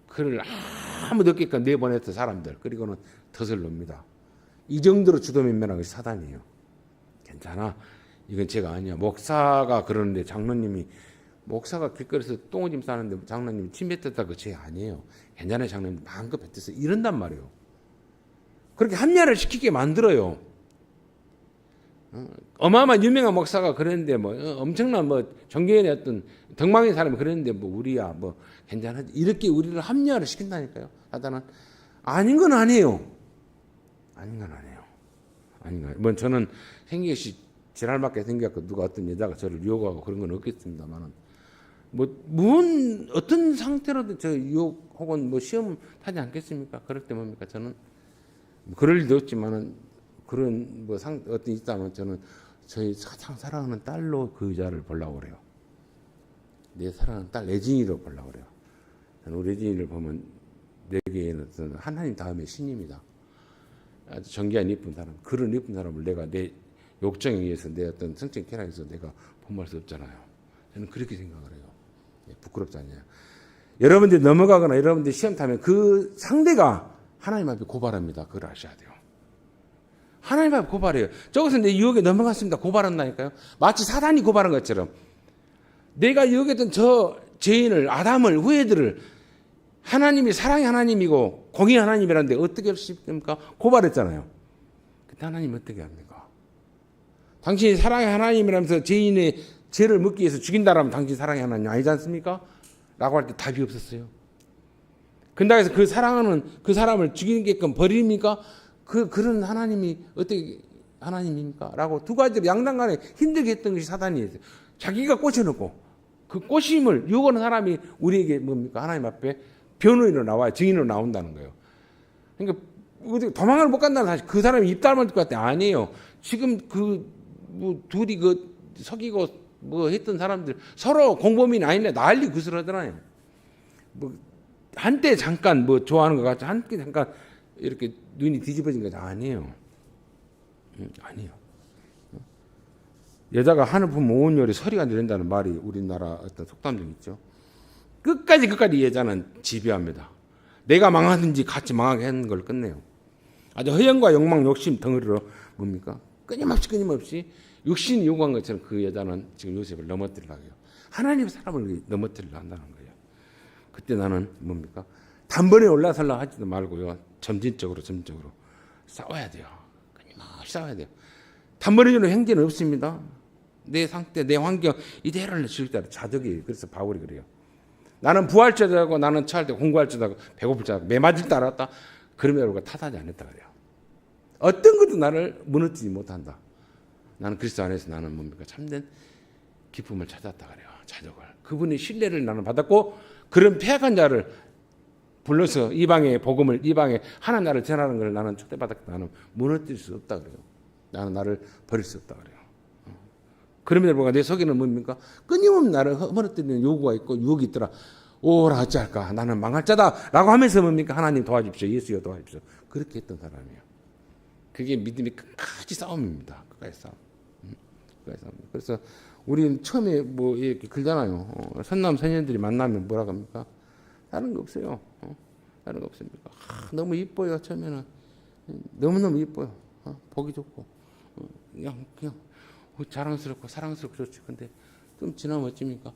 그를 아무도 없게끔 내보냈던 사람들 그리고는 덫을 놉니다. 이 정도로 주도면밀한 것이 사단이에요. 괜찮아. 이건 제가 아니야. 목사가 그러는데 장로님이 목사가 길거리에서 똥오줌 싸는데 장로님이 침 뱉었다 그 죄 아니에요. 괜찮아요. 장로님 마음껏 뱉으세요. 이런단 말이에요. 그렇게 합리화를 시키게 만들어요. 어마어마한 유명한 목사가 그랬는데 뭐 엄청난 뭐 종교인의 어떤 덕망인 사람이 그랬는데 뭐 우리야 뭐 괜찮아지 이렇게 우리를 합리화를 시킨다니까요. 사단은 아닌 건 아니에요. 아닌 건 아니에요. 아닌 건 뭐 저는 생긴 것이 지랄맞게 생겼고 누가 어떤 여자가 저를 유혹하고 그런 건 없겠습니다만은 뭐 어떤 상태로도 저 유혹 혹은 뭐 시험 타지 않겠습니까? 그럴 때 뭡니까? 저는 그럴 일도 없지만은 그런 뭐 어떤 있다면 저는 저희 가장 사랑하는 딸로 그 여자를 보려고 그래요. 내 사랑하는 딸 레진이로 보려고 그래요. 저는 우리 레진이를 보면 내게는 하나님 다음에 신입니다. 아주 정기한 이쁜 사람, 그런 이쁜 사람을 내가 내 욕정에 의해서 내 어떤 성적 쾌락에서 내가 범할 수 없잖아요. 저는 그렇게 생각을 해요. 부끄럽지 않냐. 여러분들이 넘어가거나 여러분들이 시험 타면 그 상대가 하나님 앞에 고발합니다. 그걸 아셔야 돼요. 하나님 앞에 고발해요. 저것은 내 유혹에 넘어갔습니다. 고발한다니까요. 마치 사단이 고발한 것처럼 내가 유혹했던 저 죄인을 아담을 후예들을 하나님이 사랑의 하나님이고 공의 하나님이라는데 어떻게 할 수 있습니까? 고발했잖아요. 그때 하나님 어떻게 합니까? 당신이 사랑의 하나님이라면서 죄인의 죄를 묻기 위해서 죽인다라면 당신 사랑의 하나님 아니지 않습니까? 라고 할 때 답이 없었어요. 근데 그 사랑하는 그 사람을 죽이게끔 버립니까? 그런 하나님이 어떻게 하나님입니까? 라고 두 가지로 양당간에 힘들게 했던 것이 사단이에요. 자기가 꽂혀놓고 그 꼬심을 유혹하는 사람이 우리에게 뭡니까? 하나님 앞에 변호인으로 나와요. 증인으로 나온다는 거예요. 그러니까 도망을 못 간다는 사실. 그 사람이 입 닮을 것 같아. 아니에요. 지금 뭐 둘이 속이고 뭐 했던 사람들 서로 공범인 아닌데 난리 구슬하더라요. 뭐 한때 잠깐 뭐 좋아하는 것 같죠. 한때 잠깐 이렇게 눈이 뒤집어진 거죠. 아니에요. 아니에요. 여자가 하늘 보면 온 열이 서리가 내린다는 말이 우리나라 어떤 속담 중 있죠. 끝까지 이 여자는 지배합니다. 내가 망하든지 같이 망하게 하는 걸 끝내요. 아주 허영과 욕망, 욕심 덩어리로 뭡니까? 끊임없이 육신이 요구한 것처럼 그 여자는 지금 요셉을 넘어뜨리려고 해요. 하나님의 사람을 넘어뜨리려 한다는 거예요. 그때 나는 뭡니까? 단번에 올라서려 하지도 말고요. 점진적으로 싸워야 돼요. 끊임없이 싸워야 돼요. 단번에 주는 행진은 없습니다. 내 상태, 내 환경 이대로를 지을 때 자덕이에요. 그래서 바울이 그래요. 나는 부할 줄 알고 나는 처할 때 공부할 줄 알고 배고플 줄 알고 매 맞을 줄 알았다. 그러면 우리가 탓하지 않았다 그래요. 어떤 것도 나를 무너뜨리지 못한다. 나는 그리스도 안에서 나는 뭡니까? 참된 기쁨을 찾았다 그래요. 자족을. 그분의 신뢰를 나는 받았고 그런 패악한 자를 불러서 이방의 복음을 이방의 하나님 나라를 전하는 걸 나는 초대받았다. 나는 무너뜨릴 수 없다 그래요. 나는 나를 버릴 수 없다 그래요. 그러면 뭐가 내 속에는 뭡니까? 끊임없이 나를 무너뜨리는 요구가 있고 유혹이 있더라. 오라 어찌할까? 나는 망할 자다라고 하면서 뭡니까? 하나님 도와주십시오. 예수여 도와주십시오. 그렇게 했던 사람이에요. 그게 믿음이 끝까지 싸움입니다. 끝까지 싸움. 끝까지 싸움. 그래서 우리는 처음에 뭐 이렇게 글잖아요. 선남 선녀들이 만나면 뭐라 합니까? 다른 거 없어요. 다른 거 없습니까? 너무 이뻐요. 처음에는 너무너무 이뻐요. 보기 좋고 그냥 자랑스럽고 사랑스럽고 좋지. 근데 좀 지나면 어찌입니까?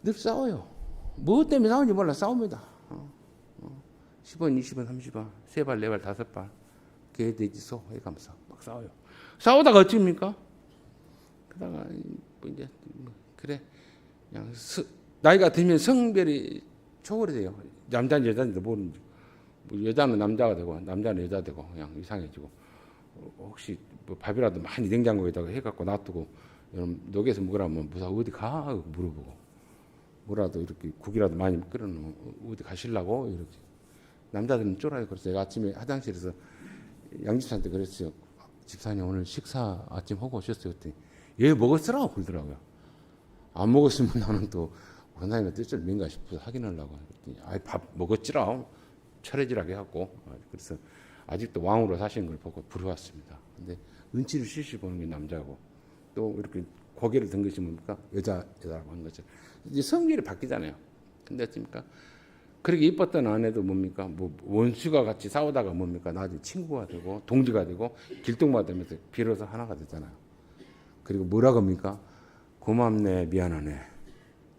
늘 싸워요. 뭐 때문에 싸우는지 몰라. 싸웁니다. 10원, 20원, 30원, 3발, 4발, 5발 개, 돼지, 소 해가면서 막 싸워요. 싸우다가 어찌입니까? 그러다가 이제 그래 그냥 나이가 들면 성별이 초월해져요. 남자는 여자인지도 모르는지. 뭐 여자는 남자가 되고 남자는 여자 되고 그냥 이상해지고 혹시 뭐 밥이라도 많이 냉장고에다가 해갖고 놔두고 여러분 녹여서 먹으라면 무사 어디 가? 물어보고 뭐라도 이렇게 국이라도 많이 끓여놓으면 어디 가실라고 이렇게 남자들은 쫄아요. 그래서 제가 아침에 화장실에서 양집사한테 그랬어요. 집사님 오늘 식사 아침 하고 오셨어요? 그랬더니 얘 먹었으라고 그러더라고요. 안 먹었으면 나는 또 원장님의 뜻을 민가 싶어서 확인하려고 그랬더니 밥 먹었지라 철회지라게 하고 그래서 아직도 왕으로 사시는 걸 보고 부러웠습니다. 근데 눈치를 실실 보는 게 남자고 또 이렇게 고개를 든 것이 뭡니까? 여자라고 하는 거죠. 이제 성질이 바뀌잖아요. 근데 어찌입니까? 그렇게 이뻤던 아내도 뭡니까? 뭐 원수가 같이 싸우다가 뭡니까? 나중에 친구가 되고 동지가 되고 길동무가 되면서 비로소 하나가 되잖아요. 그리고 뭐라고 합니까? 고맙네, 미안하네.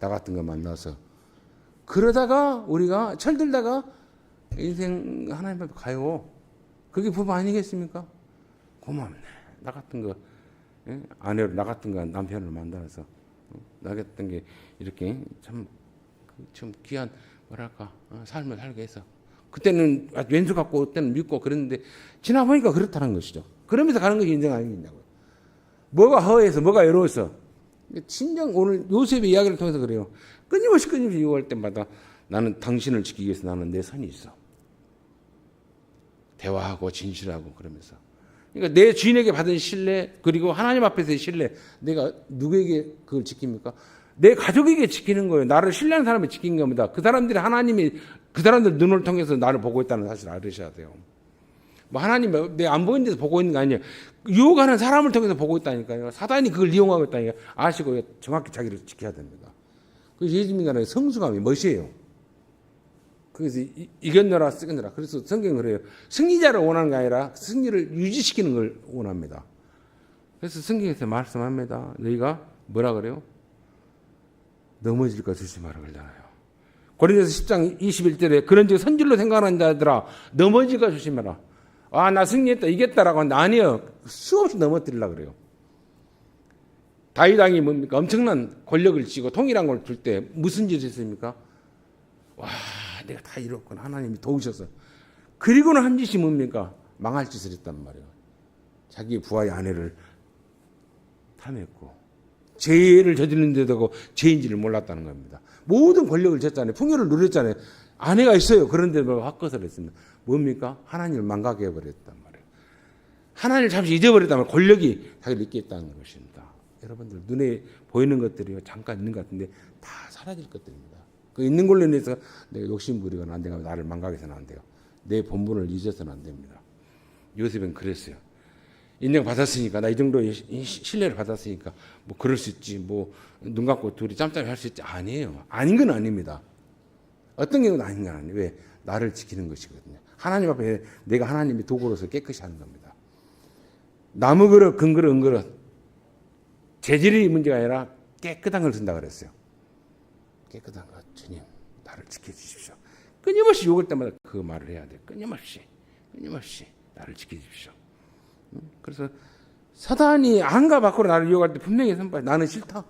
나 같은 거 만나서. 그러다가 우리가 철들다가 인생 하나님 앞에 가요. 그게 부부 아니겠습니까? 고맙네. 나 같은 거 아내로 나 같은 거 남편을 만나서 나 같은 게 이렇게 참 귀한 뭐랄까 삶을 살게 해서 그때는 왼수 같고 그때는 믿고 그랬는데 지나 보니까 그렇다는 것이죠. 그러면서 가는 것이 인생 아니겠냐고요. 뭐가 허해서 뭐가 외로워서 친정 오늘 요셉의 이야기를 통해서 그래요. 끊임없이 유혹할 때마다 나는 당신을 지키기 위해서 나는 내 선이 있어. 대화하고 진실하고 그러면서 그러니까 내 주인에게 받은 신뢰 그리고 하나님 앞에서의 신뢰 내가 누구에게 그걸 지킵니까? 내 가족에게 지키는 거예요. 나를 신뢰하는 사람이 지키는 겁니다. 그 사람들이 하나님이 그 사람들 눈을 통해서 나를 보고 있다는 사실을 알으셔야 돼요. 뭐 하나님 내 안 보이는 데서 보고 있는 거 아니에요. 유혹하는 사람을 통해서 보고 있다니까요. 사단이 그걸 이용하고 있다니까 아시고 정확히 자기를 지켜야 됩니다. 그래서 예수님과는 성수감이 멋이에요. 그래서 이겼노라 쓰겠노라. 그래서 성경은 그래요. 승리자를 원하는 게 아니라 승리를 유지시키는 걸 원합니다. 그래서 성경에서 말씀합니다. 너희가 뭐라 그래요? 넘어질까 조심하라 그러잖아요. 고린도서 10장 21절에 그런즉 선질로 생각하는 자들아 넘어질까 조심하라. 나 승리했다 이겼다라고 하는데 아니요. 수없이 넘어뜨리려고 그래요. 다윗 왕이 뭡니까? 엄청난 권력을 쥐고 통일한 걸 줄 때 무슨 짓을 했습니까? 내가 다 이뤘구나. 하나님이 도우셔서. 그리고는 한 짓이 뭡니까? 망할 짓을 했단 말이에요. 자기 부하의 아내를 탐했고 죄를 저지르는데도 죄인지를 몰랐다는 겁니다. 모든 권력을 졌잖아요. 풍요를 누렸잖아요. 아내가 있어요. 그런데 헛것을 했습니다. 뭡니까? 하나님을 망가게 해버렸단 말이에요. 하나님을 잠시 잊어버렸단 말이에요. 권력이 자기를 잊게 했다는 것입니다. 여러분들 눈에 보이는 것들이 잠깐 있는 것 같은데 다 사라질 것들입니다. 그 있는 걸로 인해서 내가 욕심부리거나 안 되고 나를 망가게서는 안 돼요. 내 본분을 잊어서는 안 됩니다. 요셉은 그랬어요. 인정 받았으니까 나 이 정도 신뢰를 받았으니까 뭐 그럴 수 있지 뭐 눈 감고 둘이 짬짬이 할 수 있지 아니에요. 아닌 건 아닙니다. 어떤 경우는 아닌 건 아니에요. 왜? 나를 지키는 것이거든요. 하나님 앞에 내가 하나님의 도구로서 깨끗이 하는 겁니다. 나무 그릇, 금 그릇, 은 그릇 재질이 문제가 아니라 깨끗한 걸 쓴다 그랬어요. 깨끗한 것 주님 나를 지켜주십시오. 끊임없이 욕을 때마다 그 말을 해야 돼요. 끊임없이 나를 지켜주십시오. 그래서 사단이 안과 밖으로 나를 유혹할 때 분명히 선포해. 나는 싫다.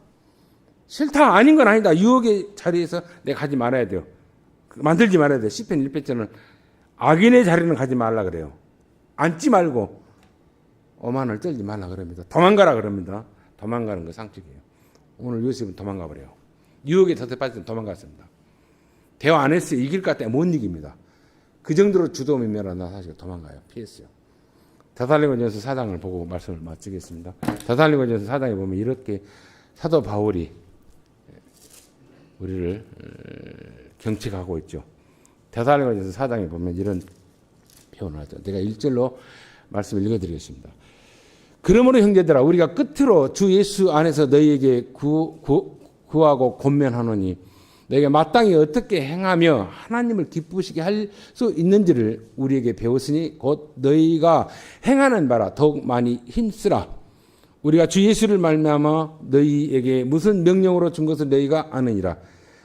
싫다, 아닌 건 아니다. 유혹의 자리에서 내가 가지 말아야 돼요. 만들지 말아야 돼요. 시편 1편에는 악인의 자리는 가지 말라 그래요. 앉지 말고 오만을 떨지 말라 그럽니다. 도망가라 그럽니다. 도망가는 거 상식이에요. 오늘 요셉은 도망가 버려요. 유혹에 덫에 빠져서 도망갔습니다. 대화 안 했어요. 이길 것 같아 못 이깁니다. 그 정도로 주도면밀하나 사실 도망가요. 피했어요. 데살로니가전서 4장을 보고 말씀을 마치겠습니다. 데살로니가전서 4장에 보면 이렇게 사도 바울이 우리를 경책하고 있죠. 데살로니가전서 4장에 보면 이런 표현을 하죠. 내가 1절로 말씀을 읽어드리겠습니다. 그러므로 형제들아 우리가 끝으로 주 예수 안에서 너희에게 구하고 권면하노니 너희가 마땅히 어떻게 행하며 하나님을 기쁘시게 할 수 있는지를 우리에게 배웠으니 곧 너희가 행하는 바라 더욱 많이 힘쓰라. 우리가 주 예수를 말미암아 너희에게 무슨 명령으로 준 것을 너희가 아느니라.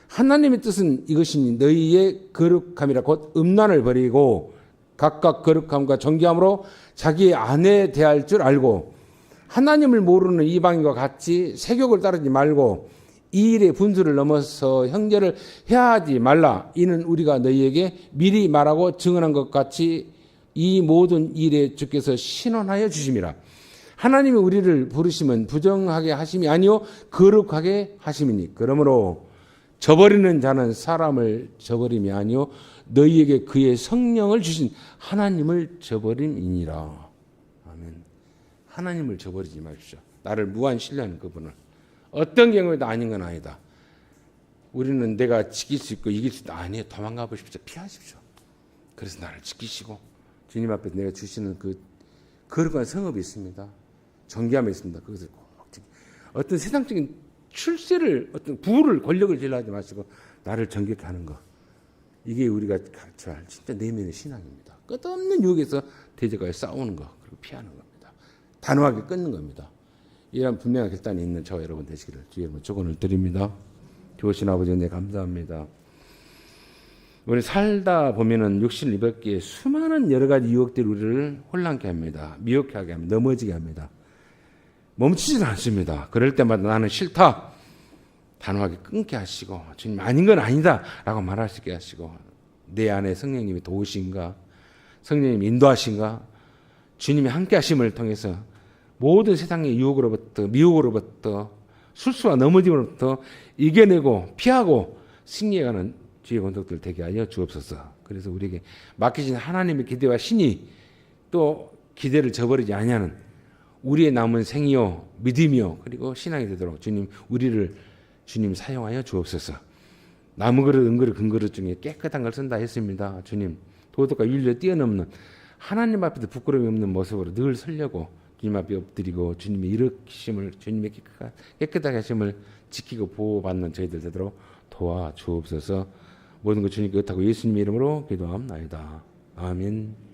하나님의 뜻은 이것이니 너희의 거룩함이라 곧 음란을 버리고 각각 거룩함과 정결함으로 자기의 아내에 대할 줄 알고 하나님을 모르는 이방인과 같이 세욕을 따르지 말고 이 일의 분수를 넘어서 형제를 해하지 말라. 이는 우리가 너희에게 미리 말하고 증언한 것 같이 이 모든 일에 주께서 신원하여 주심이라. 하나님이 우리를 부르시면 부정하게 하심이 아니요 거룩하게 하심이니 그러므로 저버리는 자는 사람을 저버림이 아니요 너희에게 그의 성령을 주신 하나님을 저버림이니라. 아멘. 하나님을 저버리지 마십시오. 나를 무한 신뢰하는 그분을. 어떤 경우에도 아닌 건 아니다. 우리는 내가 지킬 수 있고 이길 수 있다. 아니에요. 도망가 보십시오. 피하십시오. 그래서 나를 지키시고 주님 앞에 내가 주시는 그 거룩한 성읍이 있습니다. 정기함이 있습니다. 그것을 꼭 지키. 어떤 세상적인 출세를 어떤 부를 권력을 질러하지 마시고 나를 정결케 하는 거. 이게 우리가 가르쳐야 할 진짜 내면의 신앙입니다. 끝없는 유혹에서 대적하여 싸우는 거 그리고 피하는 겁니다. 단호하게 끊는 겁니다. 이런 분명한 결단이 있는 저와 여러분 되시기를 주의 이름으로 축원을 드립니다. 좋으신 아버지 은혜 감사합니다. 우리 살다 보면은 육신을 입었기에 수많은 여러 가지 유혹들이 우리를 혼란케 합니다. 미혹하게 합니다. 넘어지게 합니다. 멈추지는 않습니다. 그럴 때마다 나는 싫다. 단호하게 끊게 하시고 주님 아닌 건 아니다 라고 말할 수 있게 하시고 내 안에 성령님이 도우신가 성령님이 인도하신가 주님이 함께 하심을 통해서 모든 세상의 유혹으로부터 미혹으로부터 술수와 넘어짐으로부터 이겨내고 피하고 승리해가는 주의 권속들 되게 하여 주옵소서. 그래서 우리에게 맡기신 하나님의 기대와 신이 또 기대를 저버리지 아니하는 우리의 남은 생이요 믿음이요 그리고 신앙이 되도록 주님 우리를 주님 사용하여 주옵소서. 나무 그릇 은그릇 금그릇 중에 깨끗한 걸 쓴다 했습니다. 주님 도덕과 윤리를 뛰어넘는 하나님 앞에도 부끄러움이 없는 모습으로 늘 서려고 주님 앞에 엎드리고 주님의 일으키심을 주님의 깨끗하게 하심을 지키고 보호받는 저희들 되도록 도와주옵소서. 모든 것 주님께 의탁하고 예수님의 이름으로 기도합나이다. 아멘.